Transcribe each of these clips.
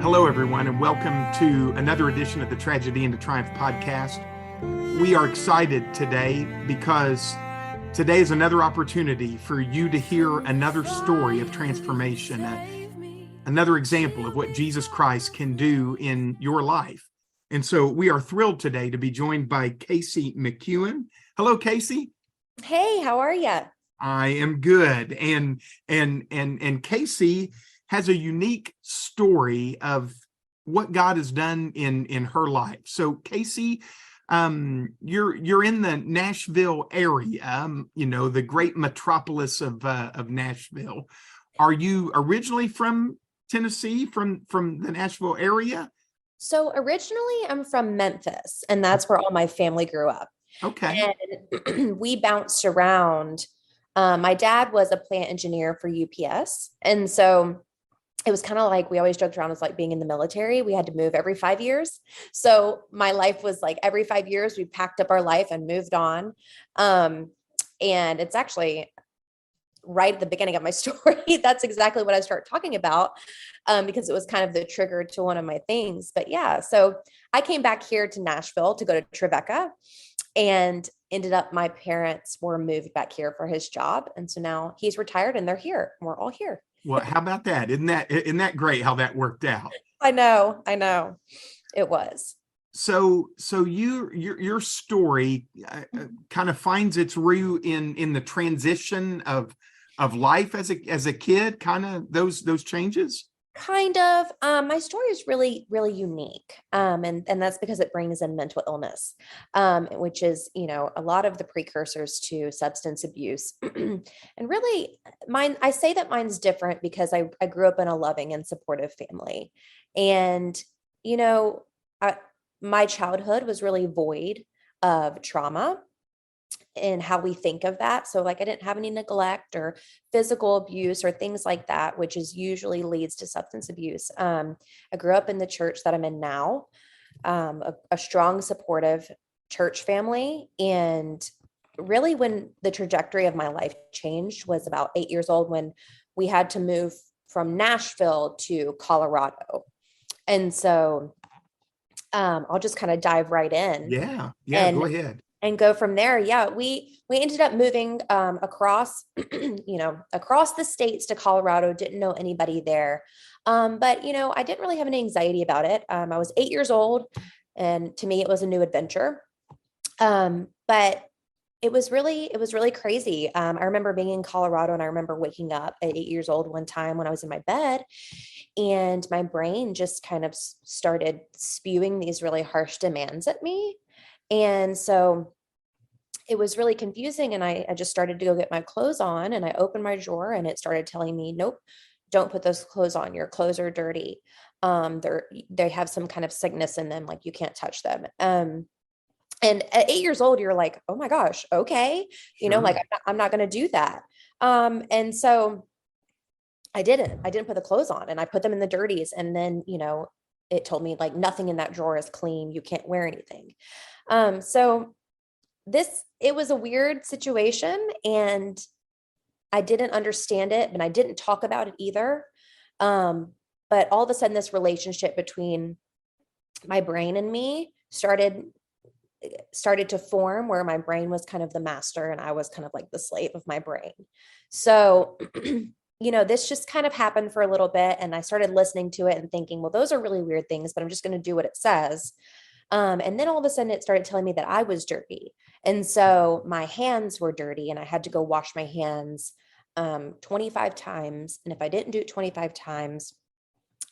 Hello, everyone, and welcome to another edition of the Tragedy into Triumph podcast. We are excited today because today is another opportunity for you to hear another story of transformation, another example of what Jesus Christ can do in your life. And so we are thrilled today to be joined by Casey McEwen. Hello, Casey. Hey, how are you? I am good. And Casey has a unique story of what God has done in her life. So Casey, you're in the Nashville area, the great metropolis of Nashville. Are you originally from Tennessee, from the Nashville area? So originally I'm from Memphis, and that's where all my family grew up. Okay. And we bounced around. My dad was a plant engineer for UPS. And so it was kind of like, we always joked around, it's like being in the military. We had to move every 5 years. So my life was like every 5 years, we packed up our life and moved on. And it's actually right at the beginning of my story. That's exactly what I start talking about, because it was kind of the trigger to one of my things. But yeah, so I came back here to Nashville to go to Trevecca, and ended up, my parents were moved back here for his job. And so now he's retired and they're here. We're all here. Well, how about that? Isn't that great how that worked out? I know. It was. So your story kind of finds its root in the transition of life as a kid, kind of those changes. Kind of. My story is really, really unique. And that's because it brings in mental illness, which is, a lot of the precursors to substance abuse. And really I say that mine's different because I grew up in a loving and supportive family. And, my childhood was really void of trauma and how we think of that. So like I didn't have any neglect or physical abuse or things like that, which is usually leads to substance abuse. I grew up in the church that I'm in now, a strong, supportive church family. And really when the trajectory of my life changed was about 8 years old, when we had to move from Nashville to Colorado. And so I'll just kind of dive right in. Yeah, and go ahead. And go from there. Yeah, we ended up moving across, across the states to Colorado. Didn't know anybody there, but I didn't really have any anxiety about it. I was 8 years old, and to me, it was a new adventure. But it was really crazy. I remember being in Colorado, and I remember waking up at 8 years old one time when I was in my bed, and my brain just kind of started spewing these really harsh demands at me. And so it was really confusing. And I just started to go get my clothes on, and I opened my drawer, and it started telling me, nope, don't put those clothes on. Your clothes are dirty. They have some kind of sickness in them. Like you can't touch them. And at 8 years old, you're like, oh my gosh, okay. Sure. Like I'm not going to do that. And so I didn't put the clothes on, and I put them in the dirties. And then, it told me like nothing in that drawer is clean. You can't wear anything. So it was a weird situation, and I didn't understand it, and I didn't talk about it either. But all of a sudden this relationship between my brain and me started to form, where my brain was kind of the master and I was kind of like the slave of my brain. So, this just kind of happened for a little bit, and I started listening to it and thinking, well, those are really weird things, but I'm just going to do what it says. And then all of a sudden it started telling me that I was dirty. And so my hands were dirty, and I had to go wash my hands 25 times. And if I didn't do it 25 times,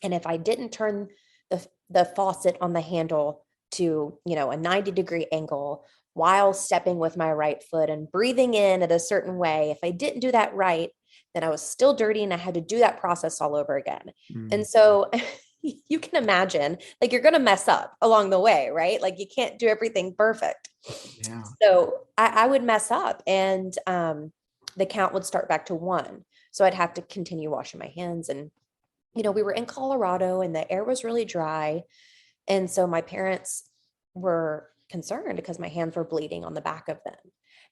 and if I didn't turn the faucet on the handle to, a 90-degree angle while stepping with my right foot and breathing in at a certain way, if I didn't do that right, then I was still dirty, and I had to do that process all over again. And so you can imagine, like, you're going to mess up along the way, right? Like you can't do everything perfect. Yeah. So I would mess up, and the count would start back to 1. So I'd have to continue washing my hands. And, we were in Colorado, and the air was really dry. And so my parents were concerned because my hands were bleeding on the back of them.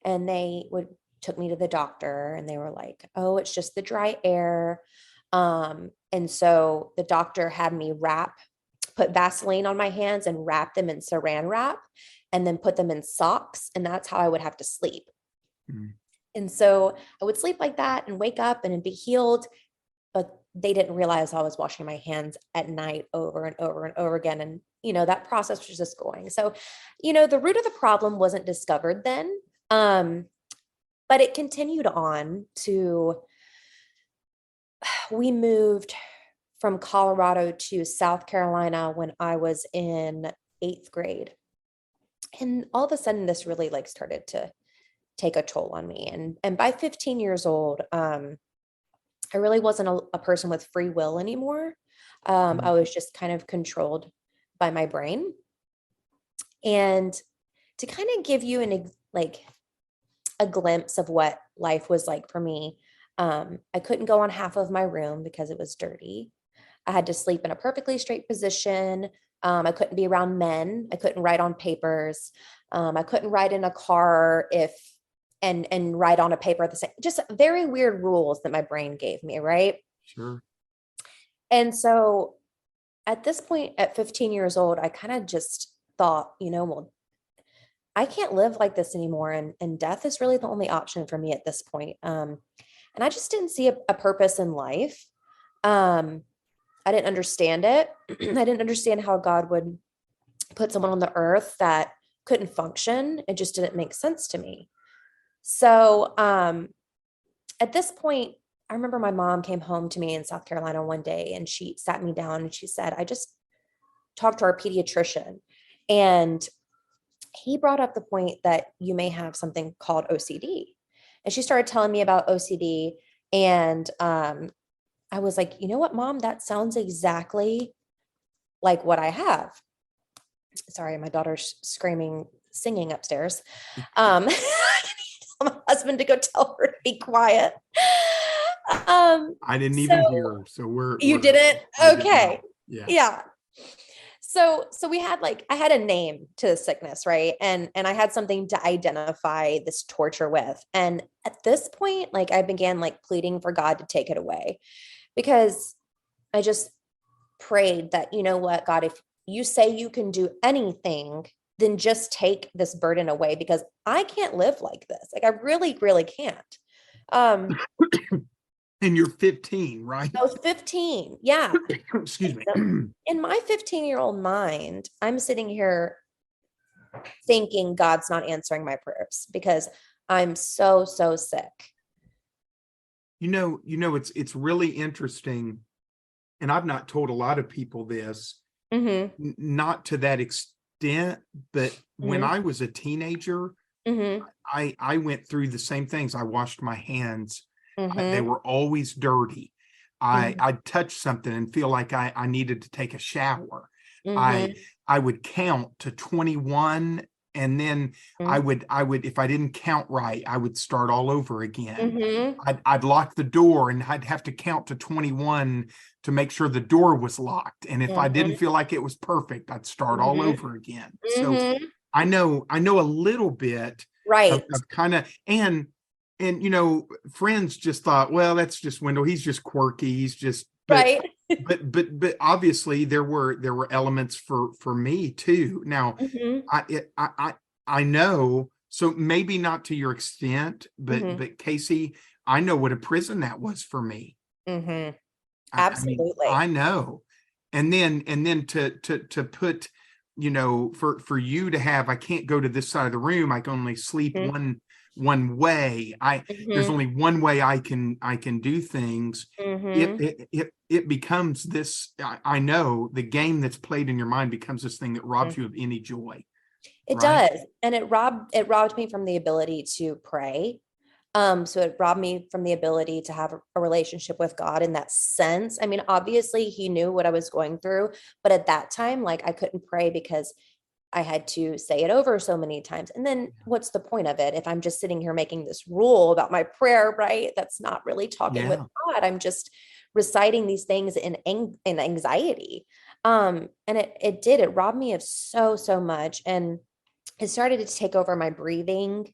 And they took me to the doctor, and they were like, oh, it's just the dry air. And so the doctor had me put Vaseline on my hands and wrap them in saran wrap and then put them in socks. And that's how I would have to sleep. Mm. And so I would sleep like that and wake up and be healed. But they didn't realize I was washing my hands at night over and over and over again. And, that process was just going. So, the root of the problem wasn't discovered then. But it continued on to, we moved from Colorado to South Carolina when I was in 8th grade. And all of a sudden this really started to take a toll on me. And by 15 years old, I really wasn't a person with free will anymore. I was just kind of controlled by my brain. And to kind of give you a glimpse of what life was like for me, I couldn't go on half of my room because it was dirty. I had to sleep in a perfectly straight position. I couldn't be around men. I couldn't write on papers. I couldn't write in a car and write on a paper at the same, just very weird rules that my brain gave me. Right. Sure. And so at this point, at 15 years old, I kind of just thought, well, I can't live like this anymore. And death is really the only option for me at this point. And I just didn't see a purpose in life. I didn't understand it. I didn't understand how God would put someone on the earth that couldn't function. It just didn't make sense to me. So at this point, I remember my mom came home to me in South Carolina one day and she sat me down and she said, I just talked to our pediatrician and he brought up the point that you may have something called OCD. And she started telling me about OCD. And I was like, you know what, Mom, that sounds exactly like what I have. Sorry, my daughter's screaming, singing upstairs. I need my husband to go tell her to be quiet. I didn't even hear her. So you didn't? Okay. Yeah. So we had I had a name to the sickness, right? And I had something to identify this torture with. And at this point, I began pleading for God to take it away because I just prayed that, you know what, God, if you say you can do anything, then just take this burden away because I can't live like this. I really, really can't. And you're 15, right? I was 15. Yeah. Excuse me. In my 15-year-old mind, I'm sitting here thinking God's not answering my prayers because I'm so sick. It's really interesting. And I've not told a lot of people this, not to that extent, but when I was a teenager, I went through the same things. I washed my hands. They were always dirty. I'd touch something and feel like I needed to take a shower. I would count to 21 and then I would, if I didn't count right, I would start all over again. I'd lock the door and I'd have to count to 21 to make sure the door was locked. And if I didn't feel like it was perfect, I'd start all over again. So I know a little bit right of kind of, and friends just thought, well, that's just Wendell. He's just quirky. He's just, right. But obviously there were elements for me too. Now I know, so maybe not to your extent, but Casey, I know what a prison that was for me. Absolutely. I know. And then to put, for you to have, I can't go to this side of the room. I can only sleep one way. There's only one way I can do things. It becomes this, I know the game that's played in your mind becomes this thing that robs you of any joy. It does. And it robbed me from the ability to pray. So it robbed me from the ability to have a relationship with God in that sense. I mean, obviously he knew what I was going through, but at that time, I couldn't pray because I had to say it over so many times. And then what's the point of it? If I'm just sitting here making this rule about my prayer, right? That's not really talking with God. I'm just reciting these things in anxiety. And it robbed me of so much. And it started to take over my breathing,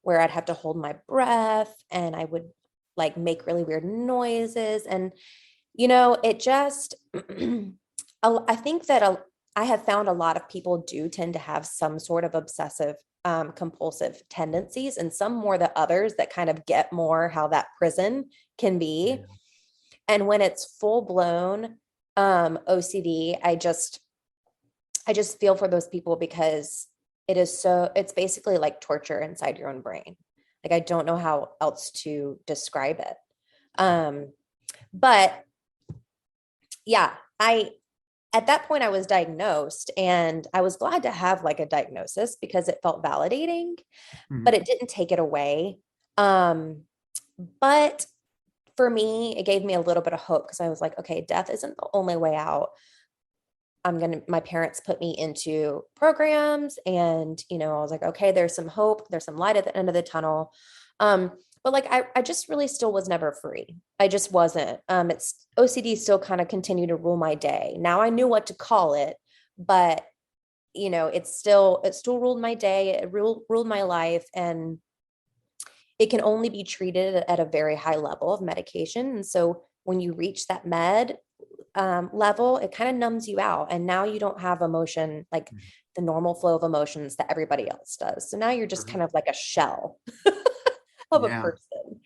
where I'd have to hold my breath and I would like make really weird noises. And, you know, it just, I think that I have found a lot of people do tend to have some sort of obsessive compulsive tendencies, and some more than others that kind of get more how that prison can be. Yeah. And when it's full blown OCD, I just feel for those people, because it's basically like torture inside your own brain. Like, I don't know how else to describe it. But yeah, at that point I was diagnosed, and I was glad to have like a diagnosis because it felt validating, but it didn't take it away. But for me, it gave me a little bit of hope, because I was like, okay, death isn't the only way out. My parents put me into programs, and, you know, I was like, okay, there's some hope, there's some light at the end of the tunnel. But like, I just really still was never free. I just wasn't. It's OCD still kind of continued to rule my day. Now I knew what to call it, but you know, it still ruled my day. It ruled my life, and it can only be treated at a very high level of medication. And so when you reach that med level, it kind of numbs you out. And now you don't have emotion, like the normal flow of emotions that everybody else does. So now you're just kind of like a shell of a Yeah. person.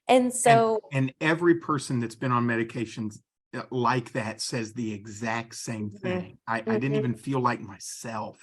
And so, and every person that's been on medications like that says the exact same thing. I didn't even feel like myself.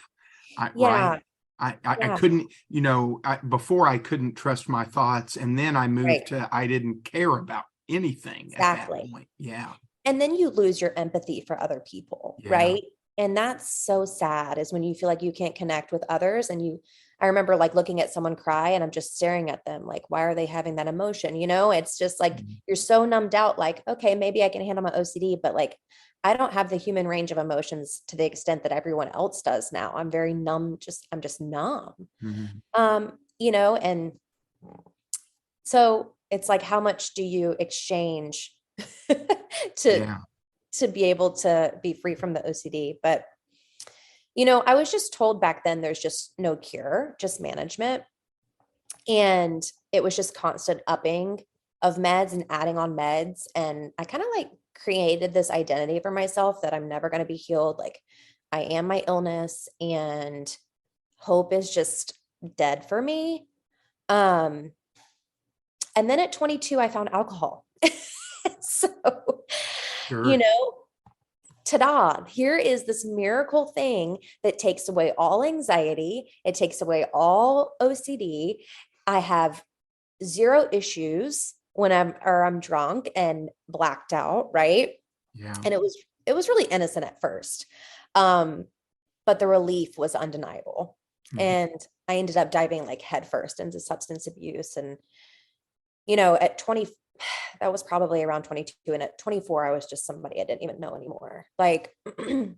Right. I couldn't, you know, before I couldn't trust my thoughts. And then I moved to, I didn't care about anything at that point. Yeah. And then you lose your empathy for other people, right? And that's so sad, is when you feel like you can't connect with others. And I remember like looking at someone cry, and I'm just staring at them like, why are they having that emotion? You know, it's just like, you're so numbed out, like, okay, maybe I can handle my OCD, but like, I don't have the human range of emotions to the extent that everyone else does now. I'm very numb. I'm just numb. You know, and so it's like, how much do you exchange to be able to be free from the OCD? But, you know, I was just told back then there's just no cure, just management. And it was just constant upping of meds and adding on meds. And I kind of like created this identity for myself that I'm never going to be healed. Like, I am my illness, and hope is just dead for me. And then at 22, I found alcohol. So, you know, ta-da, here is this miracle thing that takes away all anxiety. It takes away all OCD. I have zero issues when I'm drunk and blacked out, right? Yeah. And it was really innocent at first. But the relief was undeniable. And I ended up diving like headfirst into substance abuse. And, you know, at 20, that was probably around 22. And at 24, I was just somebody I didn't even know anymore. Like, I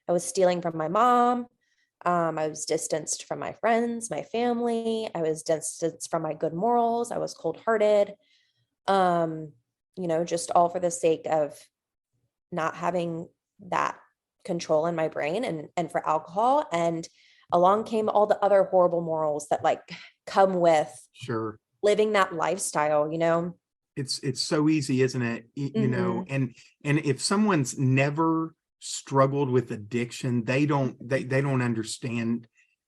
was stealing from my mom. I was distanced from my friends, my family. I was distanced from my good morals. I was cold-hearted. You know, just all for the sake of not having that control in my brain, and for alcohol. And along came all the other horrible morals that like come with living that lifestyle, you know. It's so easy, isn't it? You know, and if someone's never struggled with addiction, they don't understand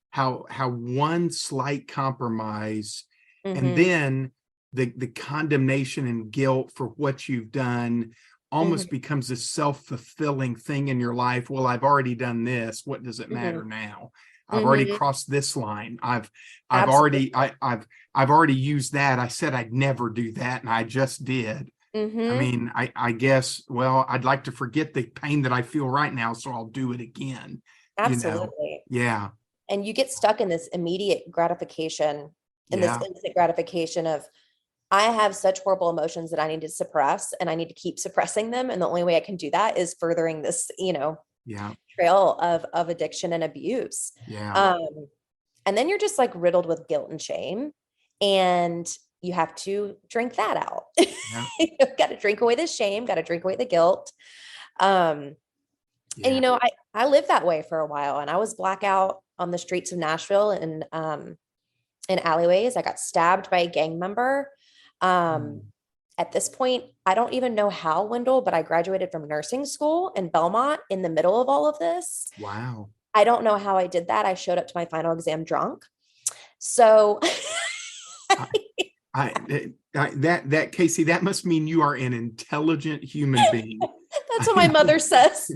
how one slight compromise and then the condemnation and guilt for what you've done almost becomes a self-fulfilling thing in your life. Well, I've already done this. What does it matter now? I've already crossed this line. I've already used that. I said I'd never do that, and I just did. I mean, I guess, well, I'd like to forget the pain that I feel right now, so I'll do it again. Absolutely. You know? Yeah. And you get stuck in this immediate gratification, this instant gratification of, I have such horrible emotions that I need to suppress, and I need to keep suppressing them. And the only way I can do that is furthering this, you know, trail of addiction and abuse. And then you're just like riddled with guilt and shame, and you have to drink that out. You've got to drink away the shame, got to drink away the guilt. And, you know, I lived that way for a while, and I was blackout on the streets of Nashville and in alleyways. I got stabbed by a gang member. At this point, I don't even know how, Wendell, but I graduated from nursing school in Belmont in the middle of all of this. Wow. I don't know how I did that. I showed up to my final exam drunk. So That Casey, that must mean you are an intelligent human being. that's what my mother says.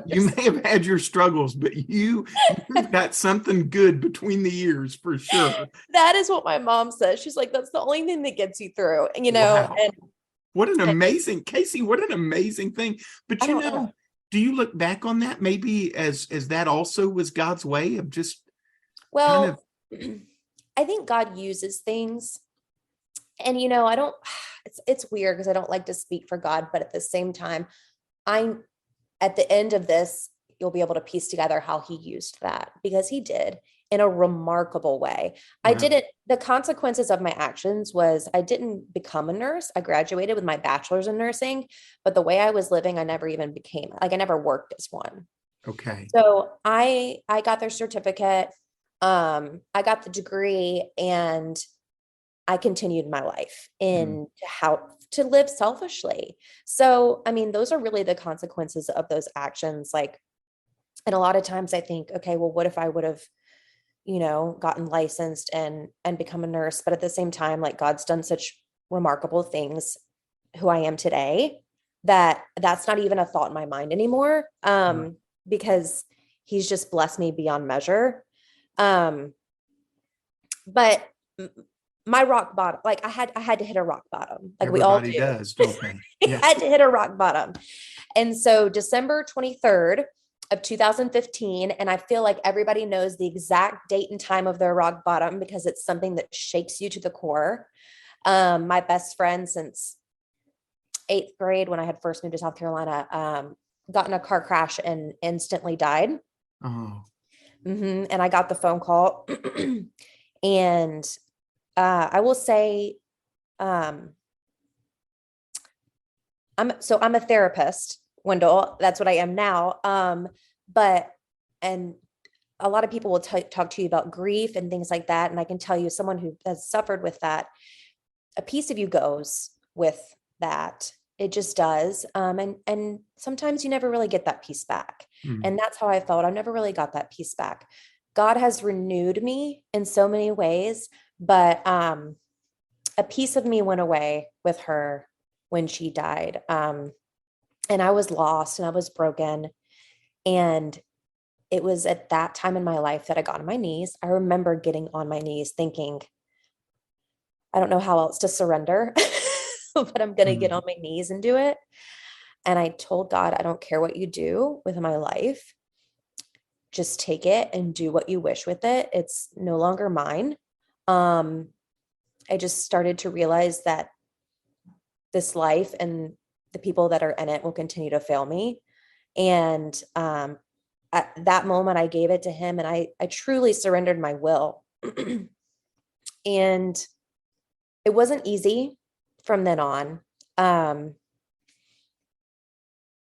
You may have had your struggles, but you've got something good between the ears for sure. That is what my mom says. She's like, that's the only thing that gets you through. And, Wow. and what an amazing, Casey, what an amazing thing. But I don't know. do you look back on that maybe as that also was God's way of just Well, I think God uses things. And I don't, it's weird because I don't like to speak for God, but at the same time, I'm at the end of this, you'll be able to piece together how he used that, because he did in a remarkable way. Wow. The consequences of my actions was I didn't become a nurse. I graduated with my bachelor's in nursing, but the way I was living, I never even became, I never worked as one. Okay. So I got their certificate. I got the degree, and I continued my life in how to live selfishly. So, those are really the consequences of those actions. And a lot of times I think, okay, well, what if I would have, gotten licensed and become a nurse? But at the same time, God's done such remarkable things, who I am today, that's not even a thought in my mind anymore. Because he's just blessed me beyond measure. But my rock bottom, I had to hit a rock bottom. Everybody we all do. does, don't they? Yeah. I had to hit a rock bottom. And so December 23rd of 2015, and I feel like everybody knows the exact date and time of their rock bottom because it's something that shakes you to the core. My best friend since 8th grade, when I had first moved to South Carolina, got in a car crash and instantly died. Oh. And I got the phone call and I will say, I'm a therapist, Wendell. That's what I am now. And a lot of people will talk to you about grief and things like that. And I can tell you, someone who has suffered with that, a piece of you goes with that. It just does. And sometimes you never really get that piece back. And that's how I felt. I never really got that piece back. God has renewed me in so many ways, but a piece of me went away with her when she died. And I was lost and I was broken. And it was at that time in my life that I got on my knees. I remember getting on my knees thinking, I don't know how else to surrender, but I'm going to get on my knees and do it. And I told God, I don't care what you do with my life. Just take it and do what you wish with it. It's no longer mine. I just started to realize that this life and the people that are in it will continue to fail me. And at that moment, I gave it to him, and I truly surrendered my will. And it wasn't easy from then on.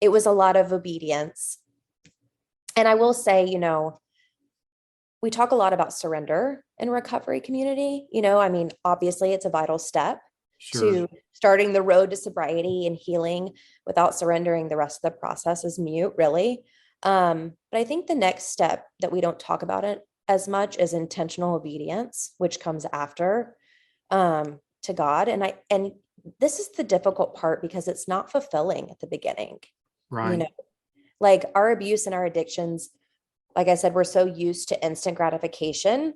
It was a lot of obedience. And I will say, we talk a lot about surrender in recovery community. Obviously it's a vital step to starting the road to sobriety and healing. Without surrendering, the rest of the process is mute, really. But I think the next step that we don't talk about it as much is intentional obedience, which comes after to God. And this is the difficult part because it's not fulfilling at the beginning. Right. Our abuse and our addictions, like I said, we're so used to instant gratification.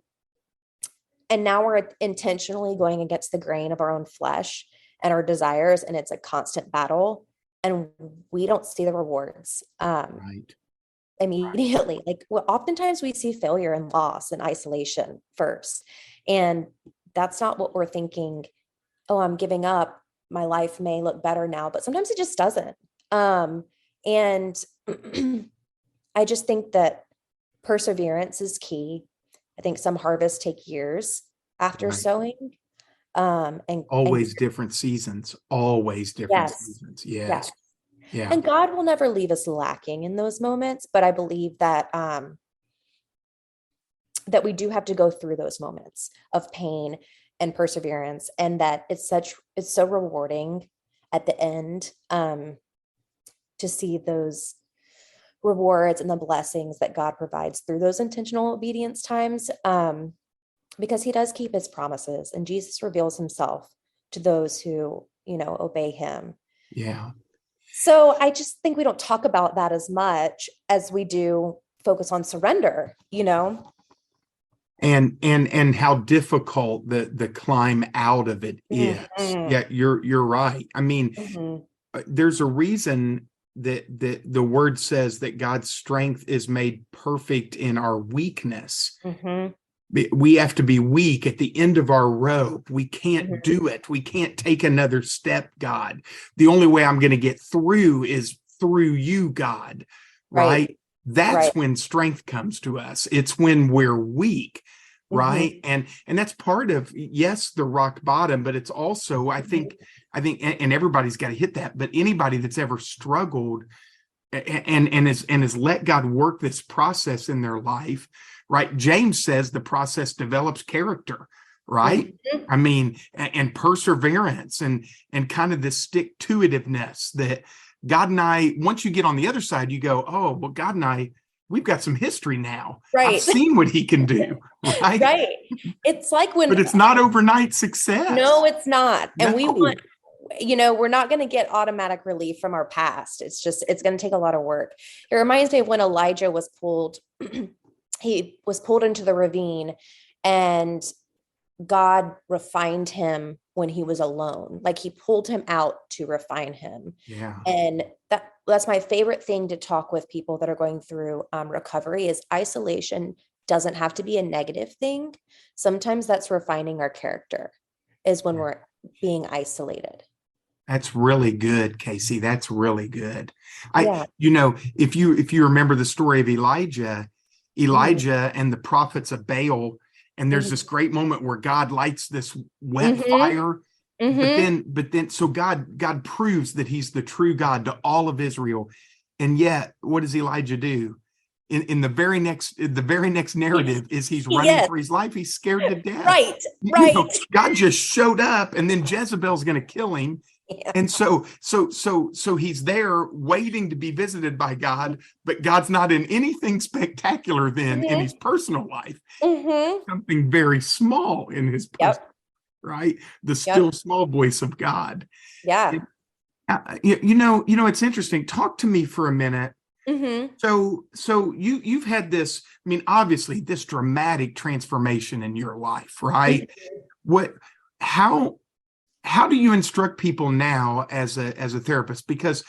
And now we're intentionally going against the grain of our own flesh and our desires. And it's a constant battle. And we don't see the rewards immediately. Oftentimes we see failure and loss and isolation first. And that's not what we're thinking. Oh, I'm giving up. My life may look better now, but sometimes it just doesn't. And I just think that perseverance is key. I think some harvests take years after sowing. And always different seasons, always different seasons. Yes. Yeah. And God will never leave us lacking in those moments, but I believe that that we do have to go through those moments of pain and perseverance, and that it's so rewarding at the end, to see those rewards and the blessings that God provides through those intentional obedience times, because he does keep his promises, and Jesus reveals himself to those who, obey him. Yeah. So I just think we don't talk about that as much as we do focus on surrender, And how difficult the climb out of it is. Mhm. Yeah, you're right. I mean, Mhm. there's a reason that the word says that God's strength is made perfect in our weakness. Mhm. We have to be weak at the end of our rope. We can't Mhm. do it. We can't take another step, God. The only way I'm going to get through is through you, God. Right? That's Right. when strength comes to us. It's when we're weak. Right. Mhm. And that's part of, yes, the rock bottom, but it's also, I think, and everybody's got to hit that, but anybody that's ever struggled and has let God work this process in their life, right? James says the process develops character, right? Mhm. I mean, and perseverance and kind of this stick-to-itiveness that God and I, once you get on the other side, you go, oh, well, God and I, we've got some history now. I've Right. seen what he can do, right? Right. It's like when, But it's not overnight success. no, it's not. And we No. want, we're not going to get automatic relief from our past. It's going to take a lot of work. It reminds me of when Elijah was pulled, he was pulled into the ravine, and God refined him when he was alone. Like, he pulled him out to refine him. Yeah. And that's my favorite thing to talk with people that are going through recovery, is isolation doesn't have to be a negative thing. Sometimes that's refining our character, is when we're being isolated. That's really good, Casey. That's really good. Yeah. If you remember the story of Elijah Mhm. and the prophets of Baal, and there's this great moment where God lights this wet Mhm. fire, Mhm. but then so God proves that he's the true God to all of Israel. And yet, what does Elijah do? In the very next narrative is he's running Yes. for his life. He's scared to death. Right. Right. God just showed up, and then Jezebel's going to kill him. Yeah. And so he's there waiting to be visited by God, but God's not in anything spectacular then in his personal life. Mhm. Something very small in his person, Yep. right? The Yep. still small voice of God. Yeah. It's interesting. Talk to me for a minute. Mhm. So you've had this, I mean, obviously this dramatic transformation in your life, right? What how how do you instruct people now as a therapist? Because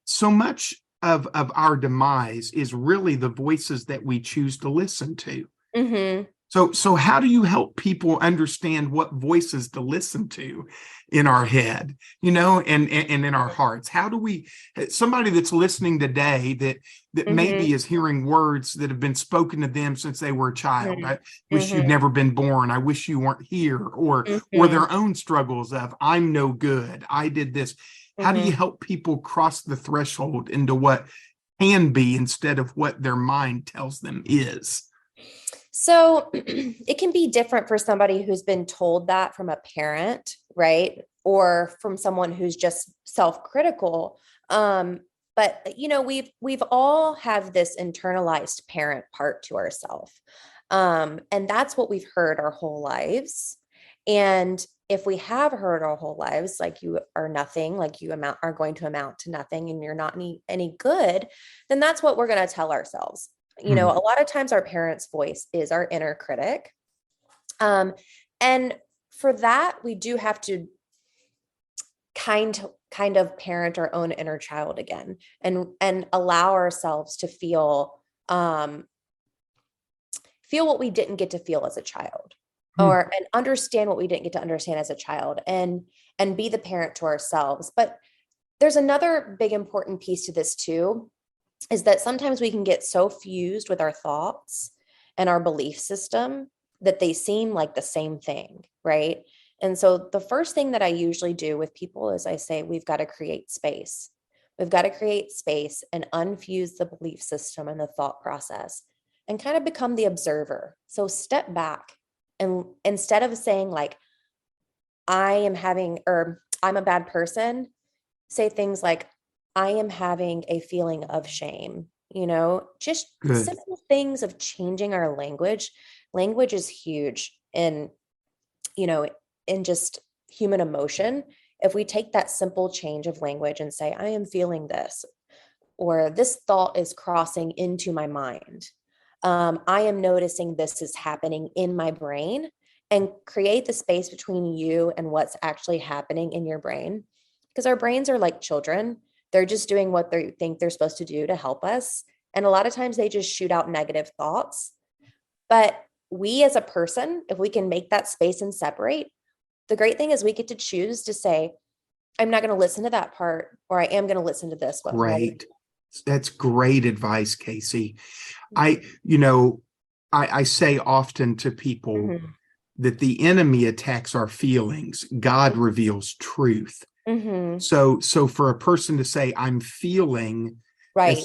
so much of our demise is really the voices that we choose to listen to. Mhm. So how do you help people understand what voices to listen to in our head, and in our hearts? How do we, somebody that's listening today that maybe Mhm. is hearing words that have been spoken to them since they were a child? Mhm. I wish you'd Mhm. never been born. I wish you weren't here, or Mhm. their own struggles of I'm no good. I did this. How do you Mhm. help people cross the threshold into what can be instead of what their mind tells them is? So it can be different for somebody who's been told that from a parent, right? Or from someone who's just self-critical. But we've all have this internalized parent part to ourselves. And that's what we've heard our whole lives. And if we have heard our whole lives, like you are nothing, like are going to amount to nothing, and you're not any good, then that's what we're going to tell ourselves. Hmm. A lot of times our parents' voice is our inner critic. And for that, we do have to kind of parent our own inner child again, and allow ourselves to feel what we didn't get to feel as a child, Hmm. and understand what we didn't get to understand as a child, and be the parent to ourselves. But there's another big important piece to this too, is that sometimes we can get so fused with our thoughts and our belief system that they seem like the same thing, right? And so the first thing that I usually do with people is I say, we've got to create space. We've got to create space and unfuse the belief system and the thought process, and kind of become the observer. So step back, and instead of saying like, I am having, or I'm a bad person, say things like, I am having a feeling of shame, just Good. simple things of changing our language. Language is huge you know, in just human emotion. If we take that simple change of language and say, I am feeling this, or this thought is crossing into my mind. I am noticing this is happening in my brain, and create the space between you and what's actually happening in your brain. Because our brains are like children. They're just doing what they think they're supposed to do to help us. And a lot of times they just shoot out negative thoughts. But we as a person, if we can make that space and separate, the great thing is we get to choose to say, I'm not going to listen to that part, or I am going to listen to this one. Right. Great. That's great advice, Casey. Mhm. I say often to people Mhm. that the enemy attacks our feelings. God reveals truth. Mhm. So for a person to say, I'm feeling, Right.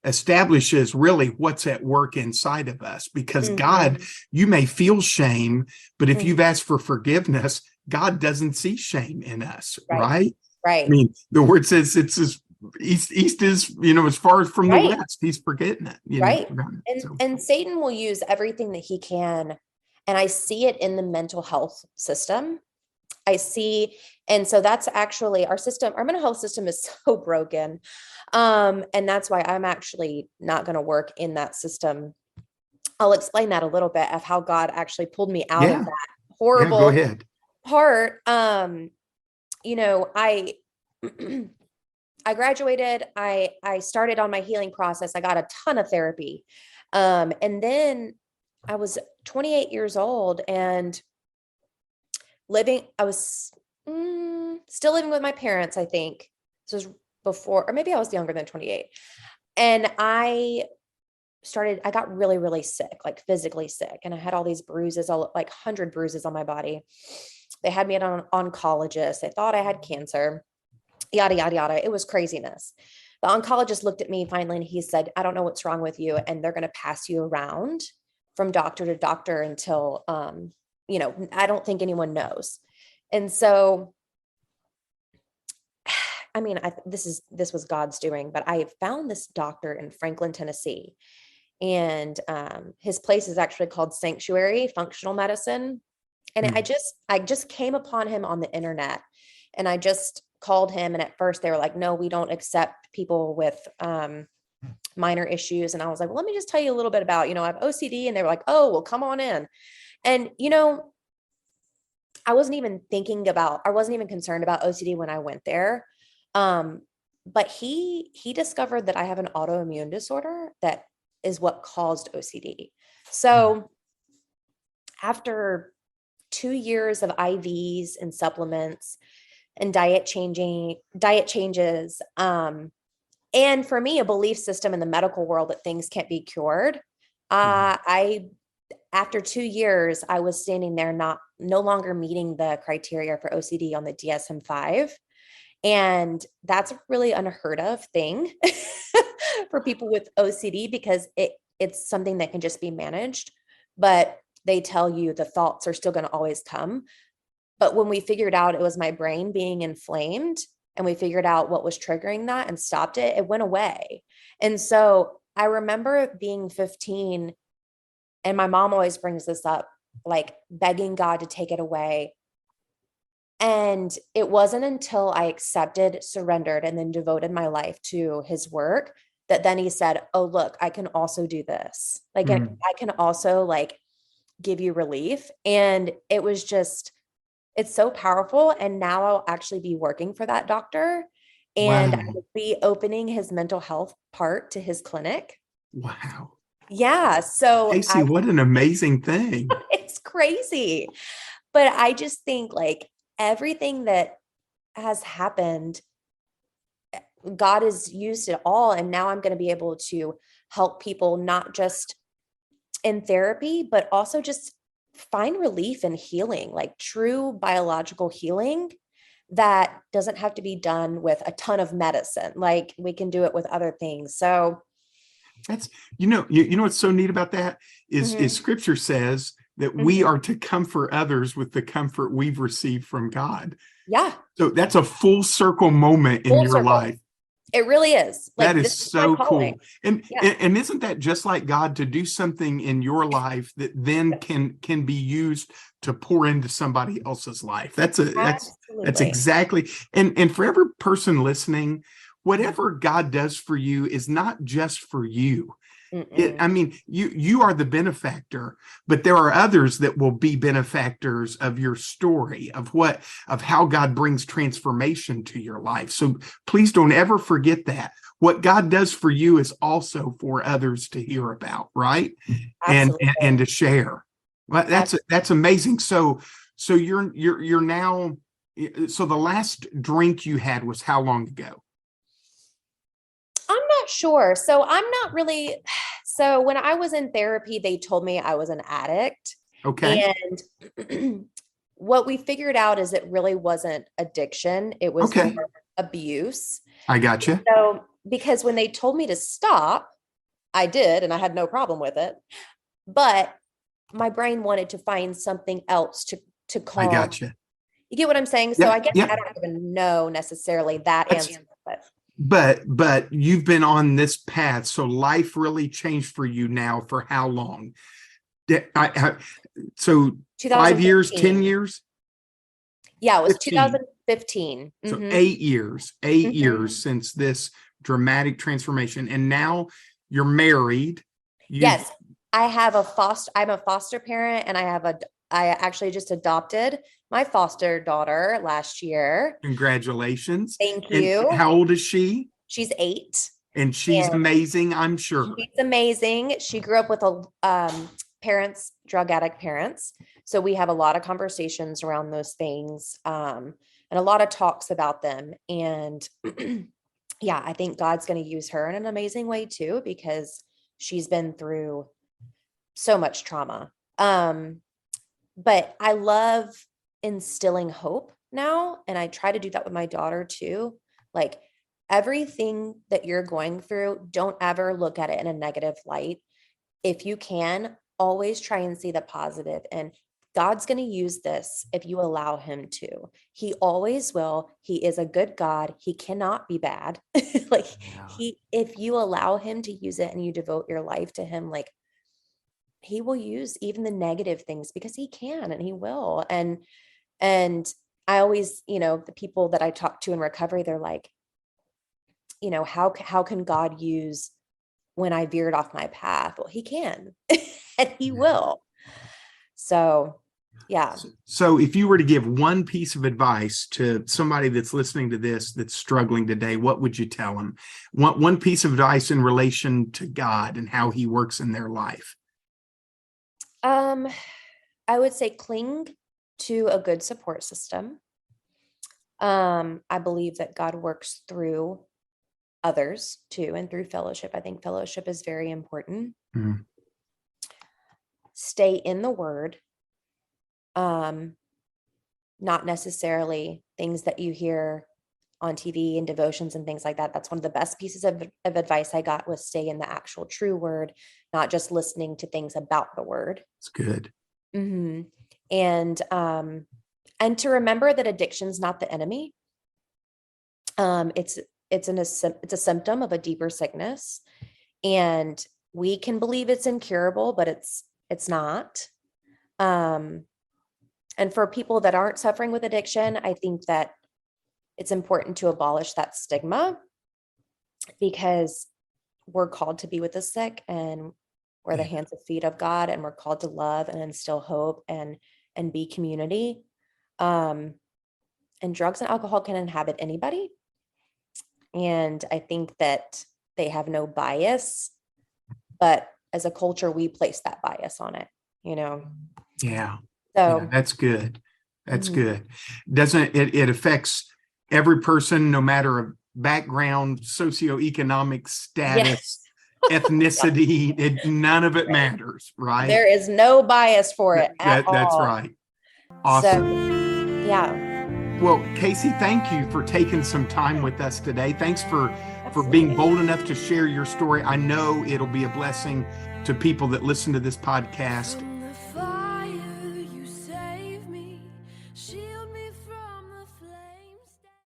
establishes really what's at work inside of us, because God, Mhm. you may feel shame, but if Mhm. you've asked for forgiveness, God doesn't see shame in us, Right. right? I Right. mean, the word says it's as east is, as far as from the Right. west. He's forgetting it, Right. forgotten it. And So and Satan will use everything that he can. And I see it in the mental health system. I see, and so that's actually our system. Our mental health system is so broken. And that's why I'm actually not going to work in that system. I'll explain that a little bit of how God actually pulled me out of yeah, that yeah, go horrible ahead. part. I I graduated, I started on my healing process. I got a ton of therapy. And then I was 28 years old and I was still living with my parents, I think. This was before, or maybe I was younger than 28. And I got really, really sick, like physically sick. And I had all these bruises, all like 100 bruises on my body. They had me at an oncologist. They thought I had cancer, yada, yada, yada. It was craziness. The oncologist looked at me finally and he said, I don't know what's wrong with you. And they're going to pass you around from doctor to doctor until, I don't think anyone knows. And so, I mean, this was God's doing, but I found this doctor in Franklin, Tennessee, and his place is actually called Sanctuary Functional Medicine. And Hmm. I just came upon him on the internet, and I just called him. And at first they were like, no, we don't accept people with minor issues. And I was like, well, let me just tell you a little bit about, I have OCD. And they were like, oh, well, come on in. And, I wasn't even concerned about OCD when I went there. Um, but he discovered that I have an autoimmune disorder that is what caused OCD. So after 2 years of IVs and supplements and diet changes, and for me, a belief system in the medical world that things can't be cured. I After 2 years, I was standing there no longer meeting the criteria for OCD on the DSM-5. And that's a really unheard of thing for people with OCD, because it's something that can just be managed. But they tell you the thoughts are still going to always come. But when we figured out it was my brain being inflamed, and we figured out what was triggering that and stopped it, it went away. And so I remember being 15, and my mom always brings this up, like begging God to take it away. And it wasn't until I accepted, surrendered, and then devoted my life to his work that then he said, oh, look, I can also do this. Like, Hmm. I can also like give you relief. And it's so powerful. And now I'll actually be working for that doctor, and I Wow. will be opening his mental health part to his clinic. Wow. Yeah. So Casey, what an amazing thing. it's crazy. But I just think like everything that has happened, God has used it all. And now I'm going to be able to help people, not just in therapy, but also just find relief and healing, like true biological healing that doesn't have to be done with a ton of medicine. Like we can do it with other things. So, That's, you know what's so neat about that is mhm. scripture says that we are to comfort others with the comfort we've received from God. Yeah. So that's a full circle moment in Full your circle. life. It really is. Like, That is this is my so calling. cool. And isn't that just like God to do something in your life that then can be used to pour into somebody else's life? That's exactly. And for every person listening, whatever God does for you is not just for you. I mean, you are the benefactor, but there are others that will be benefactors of your story, of how God brings transformation to your life. So please don't ever forget that. What God does for you is also for others to hear about, right? And to share. Well, that's amazing. So you're now. So the last drink you had was how long ago? I'm not sure. So so when I was in therapy, they told me I was an addict. Okay. And what we figured out is it really wasn't addiction. It was more abuse. I gotcha. So because when they told me to stop, I did, and I had no problem with it. But my brain wanted to find something else to calm. I gotcha. You get what I'm saying? So I guess I don't even know necessarily that answer, but you've been on this path. So life really changed for you now for how long? So 5 years, 10 years? Yeah, it was 2015. So 8 years, 8 years since this dramatic transformation. And now you're married. Yes. I'm a foster parent, and I actually just adopted my foster daughter last year. Congratulations. Thank you. And how old is she? She's 8. And she's amazing, I'm sure. She's amazing. She grew up with drug addict parents. So we have a lot of conversations around those things, and a lot of talks about them. And yeah, I think God's going to use her in an amazing way too, because she's been through so much trauma. But I love instilling hope now. And I try to do that with my daughter too. Like, everything that you're going through, don't ever look at it in a negative light. If you can, always try and see the positive. And God's going to use this if you allow him to. He always will. He is a good God. He cannot be bad. If you allow him to use it and you devote your life to him, like, he will use even the negative things, because he can and he will. And I always, the people that I talk to in recovery, they're like, how can God use when I veered off my path? Well, he can, and he will. So, yeah. So if you were to give one piece of advice to somebody that's listening to this, that's struggling today, what would you tell them? One piece of advice in relation to God and how he works in their life. I would say cling to a good support system. I believe that God works through others too, and through fellowship. I think fellowship is very important. Mm-hmm. Stay in the word. Not necessarily things that you hear on TV and devotions and things like that. That's one of the best pieces of advice I got, was stay in the actual true word, not just listening to things about the word. It's good. Mm-hmm. And to remember that addiction's not the enemy. It's a symptom of a deeper sickness, and we can believe it's incurable, but it's not. And for people that aren't suffering with addiction, I think that it's important to abolish that stigma, because we're called to be with the sick, and we're the hands and feet of God, and we're called to love and instill hope and be community. And drugs and alcohol can inhabit anybody. And I think that they have no bias, but as a culture, we place that bias on it, Yeah. So that's good. That's good. Doesn't it affects every person, no matter background, socioeconomic status, ethnicity, none of it matters, right? There is no bias for it at all. That's right. Awesome. So, yeah. Well, Casey, thank you for taking some time with us today. Thanks for being bold enough to share your story. I know it'll be a blessing to people that listen to this podcast,